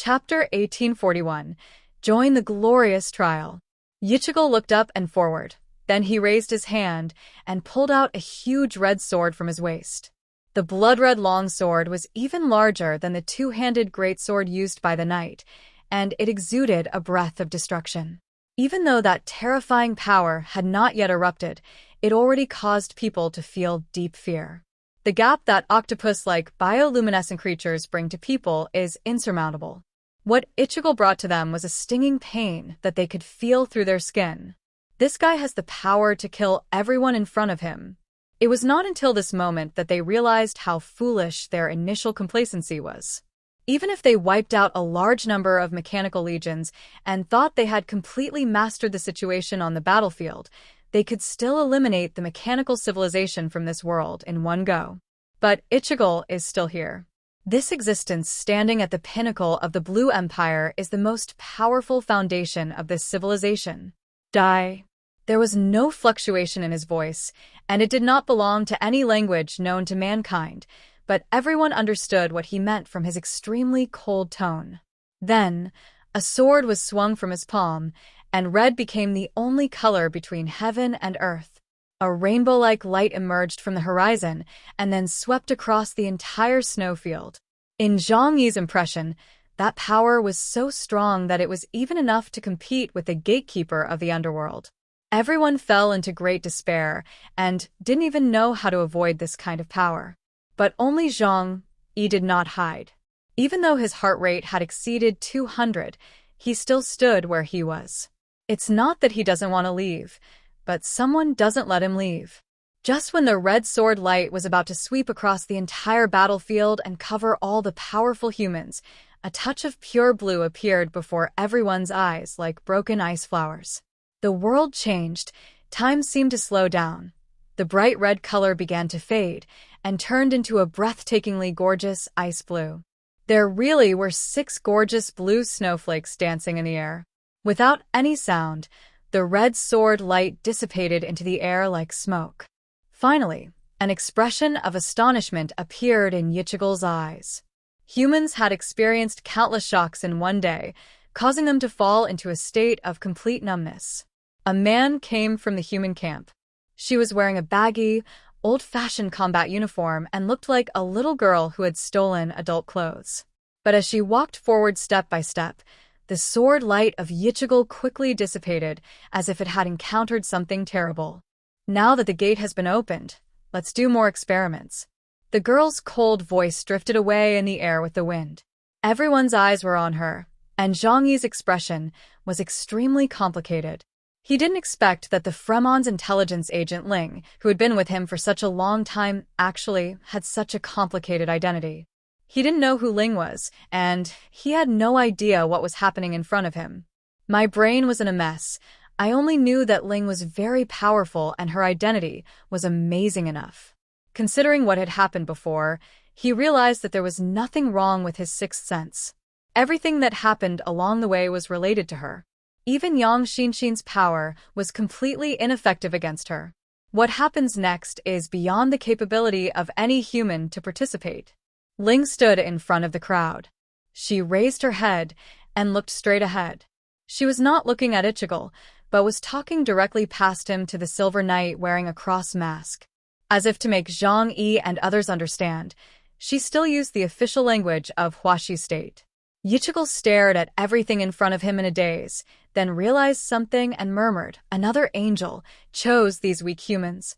Chapter 1841. Join the glorious trial. Ichigo looked up and forward. Then he raised his hand and pulled out a huge red sword from his waist. The blood-red longsword was even larger than the two-handed greatsword used by the knight, and it exuded a breath of destruction. Even though that terrifying power had not yet erupted, it already caused people to feel deep fear. The gap that octopus-like bioluminescent creatures bring to people is insurmountable. What Ichigo brought to them was a stinging pain that they could feel through their skin. This guy has the power to kill everyone in front of him. It was not until this moment that they realized how foolish their initial complacency was. Even if they wiped out a large number of mechanical legions and thought they had completely mastered the situation on the battlefield, they could still eliminate the mechanical civilization from this world in one go. But Ichigo is still here. This existence standing at the pinnacle of the Blue Empire is the most powerful foundation of this civilization. Die. There was no fluctuation in his voice, and it did not belong to any language known to mankind, but everyone understood what he meant from his extremely cold tone. Then, a sword was swung from his palm, and red became the only color between heaven and earth. A rainbow-like light emerged from the horizon and then swept across the entire snowfield. In Zhang Yi's impression, that power was so strong that it was even enough to compete with the gatekeeper of the underworld. Everyone fell into great despair and didn't even know how to avoid this kind of power. But only Zhang Yi did not hide. Even though his heart rate had exceeded 200, he still stood where he was. It's not that he doesn't want to leave, but someone doesn't let him leave. Just when the red sword light was about to sweep across the entire battlefield and cover all the powerful humans, a touch of pure blue appeared before everyone's eyes like broken ice flowers. The world changed. Time seemed to slow down. The bright red color began to fade and turned into a breathtakingly gorgeous ice blue. There really were 6 gorgeous blue snowflakes dancing in the air. Without any sound, the red sword light dissipated into the air like smoke. Finally, an expression of astonishment appeared in Ichigo's eyes. Humans had experienced countless shocks in one day, causing them to fall into a state of complete numbness. A man came from the human camp. She was wearing a baggy, old-fashioned combat uniform and looked like a little girl who had stolen adult clothes. But as she walked forward step by step, the sword light of Ichigo quickly dissipated as if it had encountered something terrible. Now that the gate has been opened, let's do more experiments. The girl's cold voice drifted away in the air with the wind. Everyone's eyes were on her, and Zhang Yi's expression was extremely complicated. He didn't expect that the Fremon's intelligence agent Ling, who had been with him for such a long time, actually had such a complicated identity. He didn't know who Ling was, and he had no idea what was happening in front of him. My brain was in a mess. I only knew that Ling was very powerful and her identity was amazing enough. Considering what had happened before, he realized that there was nothing wrong with his sixth sense. Everything that happened along the way was related to her. Even Yang Xinxin's power was completely ineffective against her. What happens next is beyond the capability of any human to participate. Ling stood in front of the crowd. She raised her head and looked straight ahead. She was not looking at Ichigo, but was talking directly past him to the Silver Knight wearing a cross mask. As if to make Zhang Yi and others understand, she still used the official language of Huaxi State. Ichigo stared at everything in front of him in a daze, then realized something and murmured, "Another angel chose these weak humans."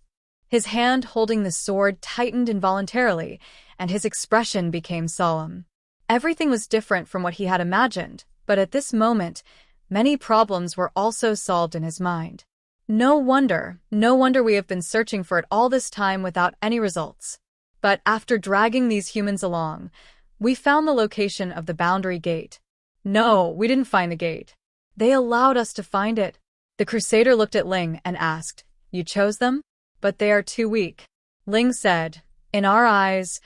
His hand holding the sword tightened involuntarily, and his expression became solemn. Everything was different from what he had imagined, but at this moment, many problems were also solved in his mind. No wonder we have been searching for it all this time without any results. But after dragging these humans along, we found the location of the boundary gate. No, we didn't find the gate. They allowed us to find it. The Crusader looked at Ling and asked, "You chose them? But they are too weak." Ling said, "In our eyes,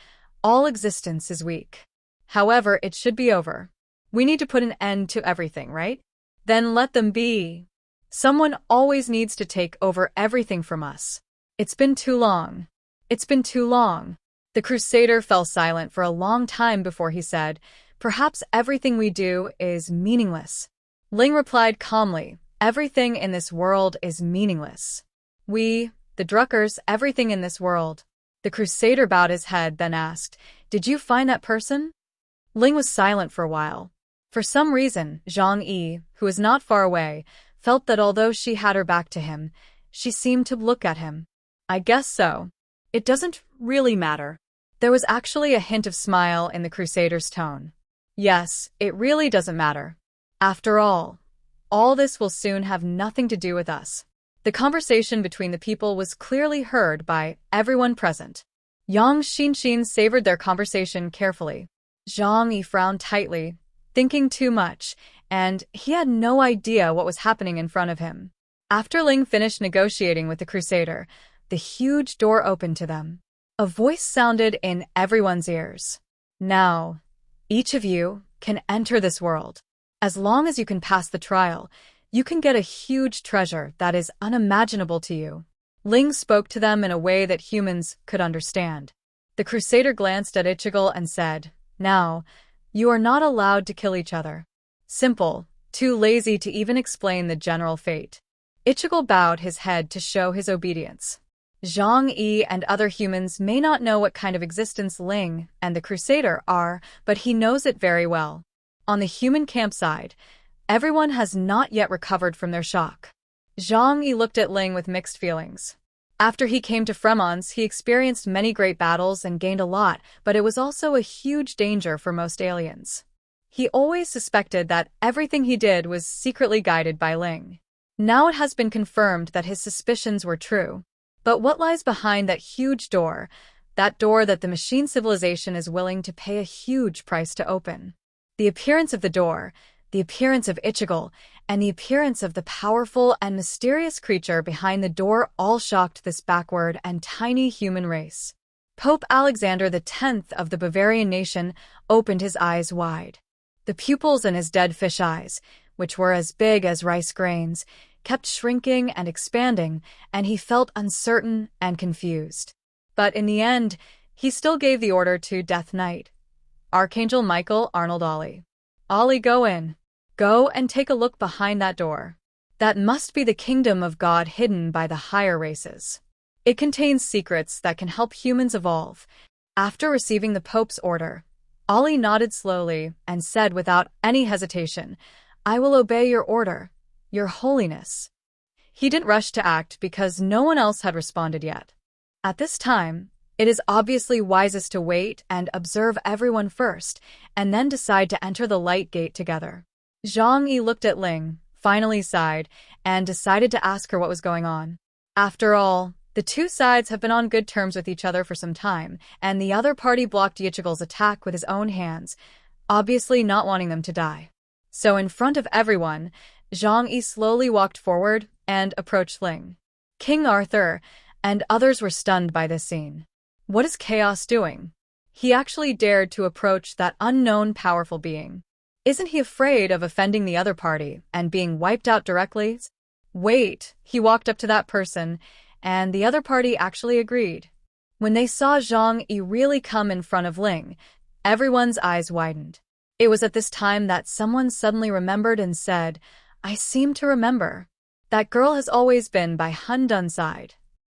all existence is weak. However, it should be over. We need to put an end to everything, right? Then let them be. Someone always needs to take over everything from us. It's been too long. It's been too long." The Crusader fell silent for a long time before he said, Perhaps everything we do is meaningless. Ling replied calmly, everything in this world is meaningless. We, the Druckers, everything in this world. The Crusader bowed his head, then asked, did you find that person? Ling was silent for a while. For some reason, Zhang Yi, who was not far away, felt that although she had her back to him, she seemed to look at him. I guess so. It doesn't really matter. There was actually a hint of smile in the Crusader's tone. Yes, it really doesn't matter. After all this will soon have nothing to do with us. The conversation between the people was clearly heard by everyone present. Yang Xinxin savored their conversation carefully. Zhang Yi frowned tightly, thinking too much, and he had no idea what was happening in front of him. After Ling finished negotiating with the Crusader, the huge door opened to them. A voice sounded in everyone's ears. Now, each of you can enter this world. As long as you can pass the trial, you can get a huge treasure that is unimaginable to you. Ling spoke to them in a way that humans could understand. The Crusader glanced at Ichigo and said, now, you are not allowed to kill each other. Simple, too lazy to even explain the general fate. Ichigo bowed his head to show his obedience. Zhang Yi and other humans may not know what kind of existence Ling and the Crusader are, but he knows it very well. On the human campsite, everyone has not yet recovered from their shock. Zhang Yi looked at Ling with mixed feelings. After he came to Fremons, he experienced many great battles and gained a lot, but it was also a huge danger for most aliens. He always suspected that everything he did was secretly guided by Ling. Now it has been confirmed that his suspicions were true. But what lies behind that huge door, that door that the machine civilization is willing to pay a huge price to open? The appearance of the door, the appearance of Ichigo, and the appearance of the powerful and mysterious creature behind the door all shocked this backward and tiny human race. Pope Alexander X of the Bavarian nation opened his eyes wide. The pupils in his dead fish eyes, which were as big as rice grains, kept shrinking and expanding, and he felt uncertain and confused. But in the end, he still gave the order to Death Knight. Archangel Michael Arnold Ollie. Ollie, go in. Go and take a look behind that door. That must be the kingdom of God hidden by the higher races. It contains secrets that can help humans evolve. After receiving the Pope's order, Ollie nodded slowly and said without any hesitation, I will obey your order, Your Holiness. He didn't rush to act because no one else had responded yet. At this time, it is obviously wisest to wait and observe everyone first, and then decide to enter the light gate together. Zhang Yi looked at Ling, finally sighed, and decided to ask her what was going on. After all, the two sides have been on good terms with each other for some time, and the other party blocked Ichigo's attack with his own hands, obviously not wanting them to die. So in front of everyone, Zhang Yi slowly walked forward and approached Ling. King Arthur and others were stunned by this scene. What is Chaos doing? He actually dared to approach that unknown powerful being. Isn't he afraid of offending the other party and being wiped out directly? Wait, he walked up to that person, and the other party actually agreed. When they saw Zhang Yi really come in front of Ling, everyone's eyes widened. It was at this time that someone suddenly remembered and said, I seem to remember. That girl has always been by Han Dun's side.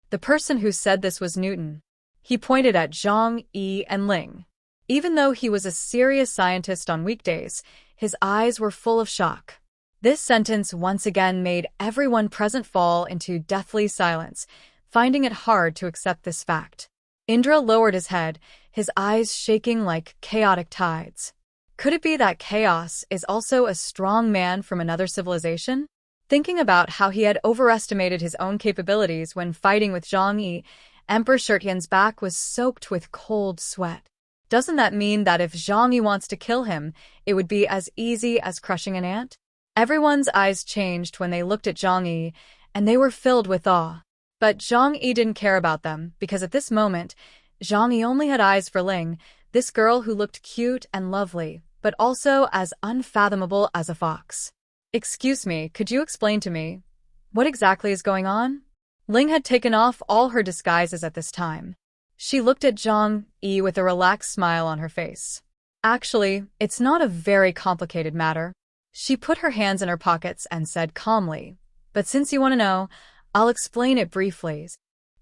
The person who said this was Newton. He pointed at Zhang Yi and Ling. Even though he was a serious scientist on weekdays, his eyes were full of shock. This sentence once again made everyone present fall into deathly silence, finding it hard to accept this fact. Indra lowered his head, his eyes shaking like chaotic tides. Could it be that Chaos is also a strong man from another civilization? Thinking about how he had overestimated his own capabilities when fighting with Zhang Yi, Emperor Shirtian's back was soaked with cold sweat. Doesn't that mean that if Zhang Yi wants to kill him, it would be as easy as crushing an ant? Everyone's eyes changed when they looked at Zhang Yi, and they were filled with awe. But Zhang Yi didn't care about them, because at this moment, Zhang Yi only had eyes for Ling, this girl who looked cute and lovely, but also as unfathomable as a fox. Excuse me, could you explain to me? What exactly is going on? Ling had taken off all her disguises at this time. She looked at Zhang Yi with a relaxed smile on her face. Actually, it's not a very complicated matter. She put her hands in her pockets and said calmly, but since you want to know, I'll explain it briefly.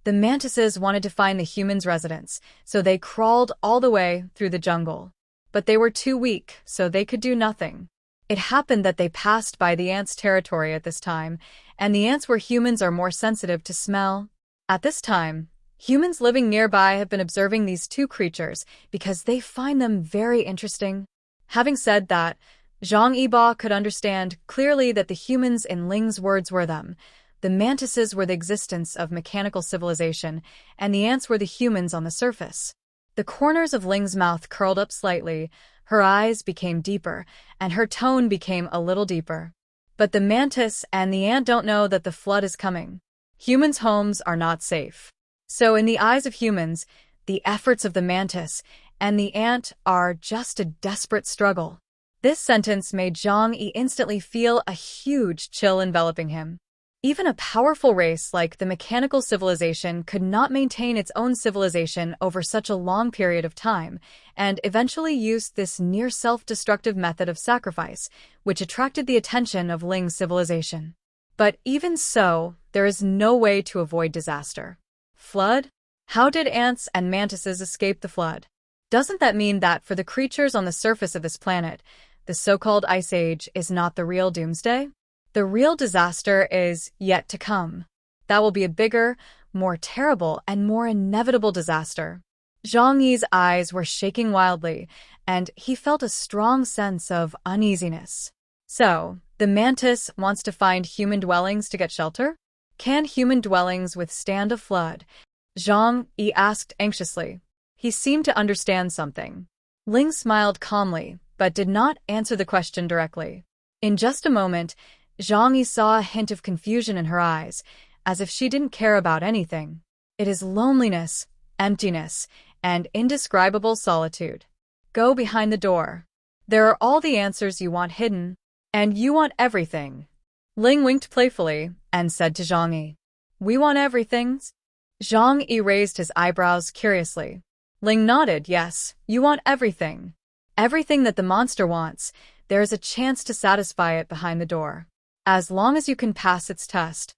The mantises wanted to find the humans' residence, so they crawled all the way through the jungle. But they were too weak, so they could do nothing. It happened that they passed by the ants' territory at this time, and the ants where humans are more sensitive to smell. At this time, humans living nearby have been observing these two creatures because they find them very interesting. Having said that, Zhang Yiba could understand clearly that the humans in Ling's words were them. The mantises were the existence of mechanical civilization, and the ants were the humans on the surface. The corners of Ling's mouth curled up slightly, her eyes became deeper, and her tone became a little deeper. But the mantis and the ant don't know that the flood is coming. Humans' homes are not safe. So in the eyes of humans, the efforts of the mantis and the ant are just a desperate struggle. This sentence made Jiang instantly feel a huge chill enveloping him. Even a powerful race like the mechanical civilization could not maintain its own civilization over such a long period of time, and eventually used this near self-destructive method of sacrifice, which attracted the attention of Ling's civilization. But even so, there is no way to avoid disaster. Flood? How did ants and mantises escape the flood? Doesn't that mean that for the creatures on the surface of this planet, the so-called Ice Age is not the real Doomsday? The real disaster is yet to come. That will be a bigger, more terrible, and more inevitable disaster. Zhang Yi's eyes were shaking wildly, and he felt a strong sense of uneasiness. So, the mantis wants to find human dwellings to get shelter? Can human dwellings withstand a flood? Zhang Yi asked anxiously. He seemed to understand something. Ling smiled calmly, but did not answer the question directly. In just a moment, Zhang Yi saw a hint of confusion in her eyes, as if she didn't care about anything. It is loneliness, emptiness, and indescribable solitude. Go behind the door. There are all the answers you want hidden, and you want everything. Ling winked playfully and said to Zhang Yi, "We want everything?" Zhang Yi raised his eyebrows curiously. Ling nodded, "Yes, you want everything. Everything that the monster wants, there is a chance to satisfy it behind the door. As long as you can pass its test."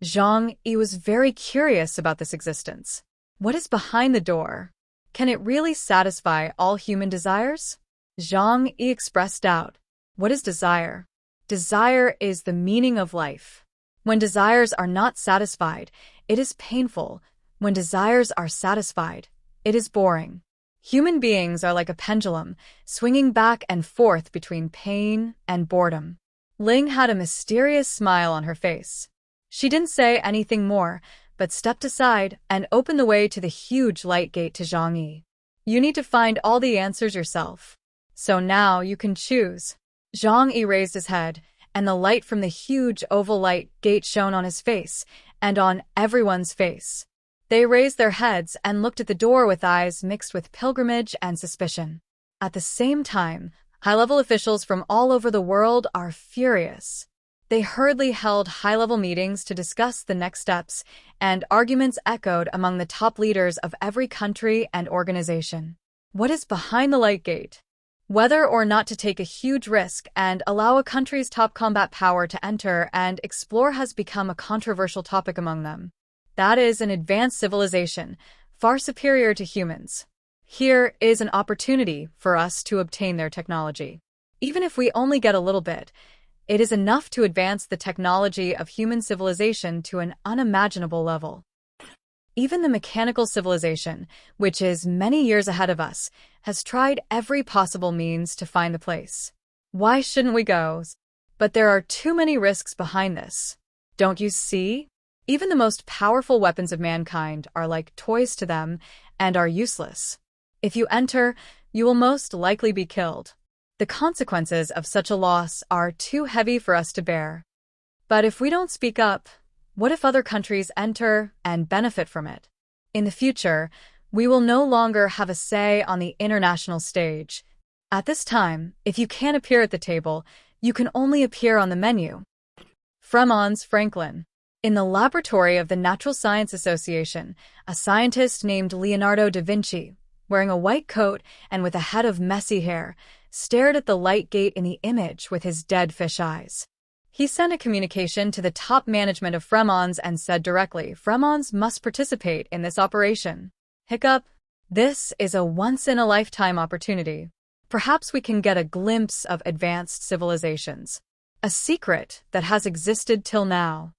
Zhang Yi was very curious about this existence. What is behind the door? Can it really satisfy all human desires? Zhang Yi expressed doubt. What is desire? Desire is the meaning of life. When desires are not satisfied, it is painful. When desires are satisfied, it is boring. Human beings are like a pendulum, swinging back and forth between pain and boredom. Ling had a mysterious smile on her face. She didn't say anything more, but stepped aside and opened the way to the huge light gate to Zhang Yi. You need to find all the answers yourself. So now you can choose. Zhang Yi raised his head, and the light from the huge oval light gate shone on his face, and on everyone's face. They raised their heads and looked at the door with eyes mixed with pilgrimage and suspicion. At the same time, high-level officials from all over the world are furious. They hurriedly held high-level meetings to discuss the next steps, and arguments echoed among the top leaders of every country and organization. What is behind the light gate? Whether or not to take a huge risk and allow a country's top combat power to enter and explore has become a controversial topic among them. That is an advanced civilization, far superior to humans. Here is an opportunity for us to obtain their technology. Even if we only get a little bit, it is enough to advance the technology of human civilization to an unimaginable level. Even the mechanical civilization, which is many years ahead of us, has tried every possible means to find the place. Why shouldn't we go? But there are too many risks behind this. Don't you see? Even the most powerful weapons of mankind are like toys to them and are useless. If you enter, you will most likely be killed. The consequences of such a loss are too heavy for us to bear. But if we don't speak up, what if other countries enter and benefit from it? In the future, we will no longer have a say on the international stage. At this time, if you can't appear at the table, you can only appear on the menu. From Hans Franklin. In the laboratory of the Natural Science Association, a scientist named Leonardo da Vinci wearing a white coat and with a head of messy hair, stared at the light gate in the image with his dead fish eyes. He sent a communication to the top management of Fremons and said directly, Fremons must participate in this operation. Hiccup. This is a once-in-a-lifetime opportunity. Perhaps we can get a glimpse of advanced civilizations. A secret that has existed till now.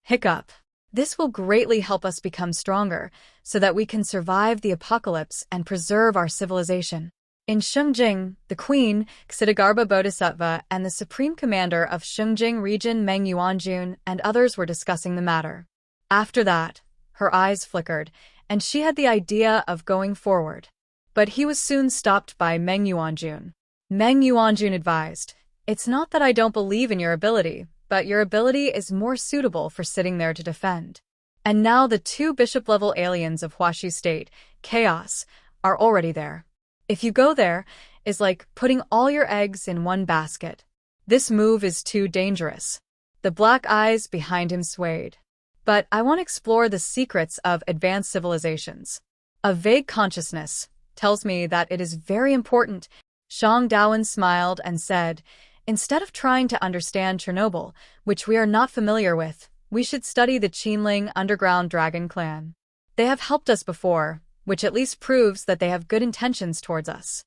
Hiccup. This will greatly help us become stronger, so that we can survive the apocalypse and preserve our civilization. In Shengjing, the Queen, Ksitigarbha Bodhisattva, and the Supreme Commander of Shengjing Region Meng Yuanjun and others were discussing the matter. After that, her eyes flickered, and she had the idea of going forward. But he was soon stopped by Meng Yuanjun. Meng Yuanjun advised, It's not that I don't believe in your ability, but your ability is more suitable for sitting there to defend. And now the 2 bishop-level aliens of Huaxi State, Chaos, are already there. If you go there, it's like putting all your eggs in one basket. This move is too dangerous. The black eyes behind him swayed. But I want to explore the secrets of advanced civilizations. A vague consciousness tells me that it is very important. Shang Daowen smiled and said, Instead of trying to understand Chernobyl, which we are not familiar with, we should study the Qinling underground dragon clan. They have helped us before, which at least proves that they have good intentions towards us.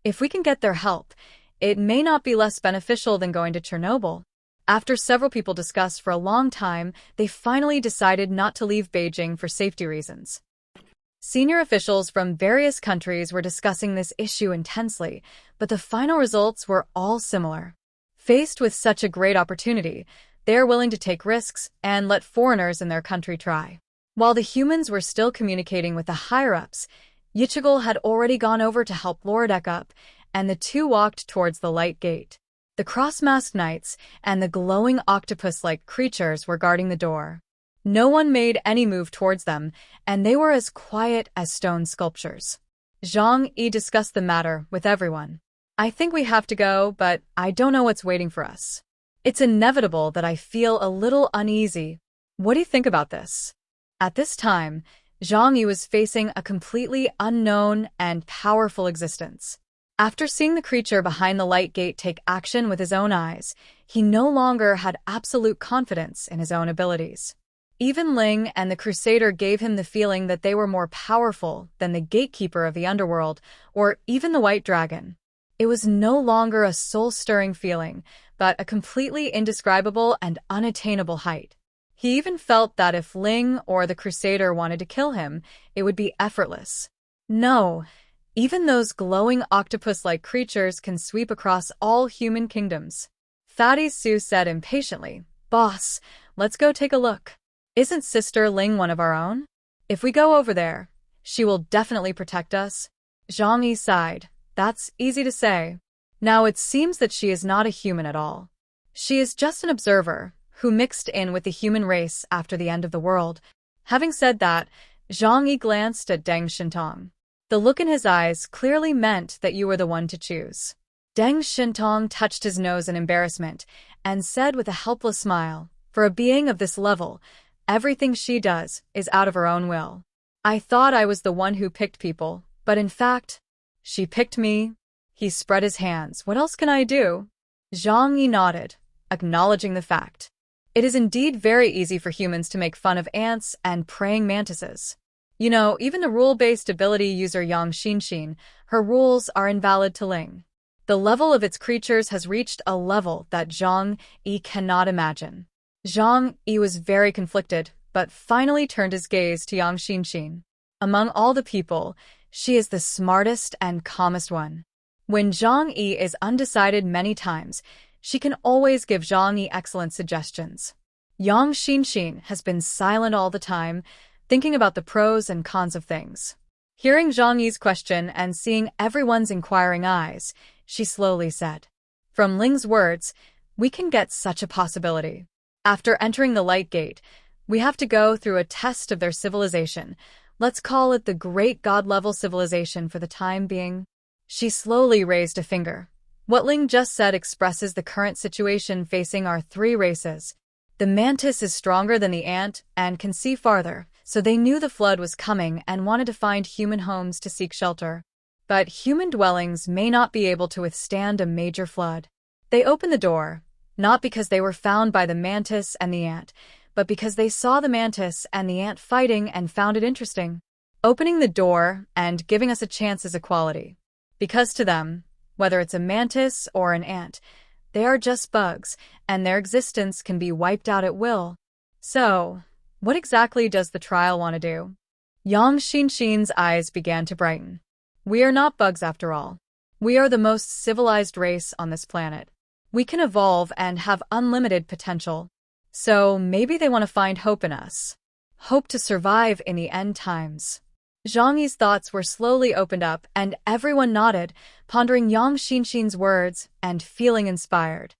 If we can get their help, it may not be less beneficial than going to Chernobyl. After several people discussed for a long time, they finally decided not to leave Beijing for safety reasons. Senior officials from various countries were discussing this issue intensely, but the final results were all similar. Faced with such a great opportunity, they are willing to take risks and let foreigners in their country try. While the humans were still communicating with the higher-ups, Yichigel had already gone over to help Lord Ekup, and the 2 walked towards the light gate. The cross-masked knights and the glowing octopus-like creatures were guarding the door. No one made any move towards them, and they were as quiet as stone sculptures. Zhang Yi discussed the matter with everyone. I think we have to go, but I don't know what's waiting for us. It's inevitable that I feel a little uneasy. What do you think about this? At this time, Zhang Yi was facing a completely unknown and powerful existence. After seeing the creature behind the light gate take action with his own eyes, he no longer had absolute confidence in his own abilities. Even Ling and the Crusader gave him the feeling that they were more powerful than the gatekeeper of the underworld, or even the White Dragon. It was no longer a soul-stirring feeling, but a completely indescribable and unattainable height. He even felt that if Ling or the Crusader wanted to kill him, it would be effortless. No, even those glowing octopus-like creatures can sweep across all human kingdoms. Fatty Su said impatiently, Boss, let's go take a look. Isn't Sister Ling one of our own? If we go over there, she will definitely protect us. Zhang Yi sighed. That's easy to say. Now it seems that she is not a human at all. She is just an observer, who mixed in with the human race after the end of the world. Having said that, Zhang Yi glanced at Deng Shintong. The look in his eyes clearly meant that you were the one to choose. Deng Shintong touched his nose in embarrassment and said with a helpless smile, For a being of this level, everything she does is out of her own will. I thought I was the one who picked people, but in fact, she picked me. He spread his hands. What else can I do? Zhang Yi nodded, acknowledging the fact. It is indeed very easy for humans to make fun of ants and praying mantises. You know, even the rule-based ability user Yang Xinxin, her rules are invalid to Ling. The level of its creatures has reached a level that Zhang Yi cannot imagine. Zhang Yi was very conflicted, but finally turned his gaze to Yang Xinxin. Among all the people, she is the smartest and calmest one. When Zhang Yi is undecided many times, she can always give Zhang Yi excellent suggestions. Yang Xinxin has been silent all the time, thinking about the pros and cons of things. Hearing Zhang Yi's question and seeing everyone's inquiring eyes, she slowly said, From Ling's words, we can get such a possibility. After entering the light gate, we have to go through a test of their civilization. Let's call it the great god-level civilization for the time being. She slowly raised a finger. What Ling just said expresses the current situation facing our 3 races. The mantis is stronger than the ant and can see farther, so they knew the flood was coming and wanted to find human homes to seek shelter. But human dwellings may not be able to withstand a major flood. They opened the door, not because they were found by the mantis and the ant, but because they saw the mantis and the ant fighting and found it interesting. Opening the door and giving us a chance is equality. Because to them, whether it's a mantis or an ant, they are just bugs, and their existence can be wiped out at will. So, what exactly does the trial want to do? Yang Xinxin's eyes began to brighten. We are not bugs after all. We are the most civilized race on this planet. We can evolve and have unlimited potential. So maybe they want to find hope in us. Hope to survive in the end times. Zhang Yi's thoughts were slowly opened up, and everyone nodded, pondering Yang Xinxin's words and feeling inspired.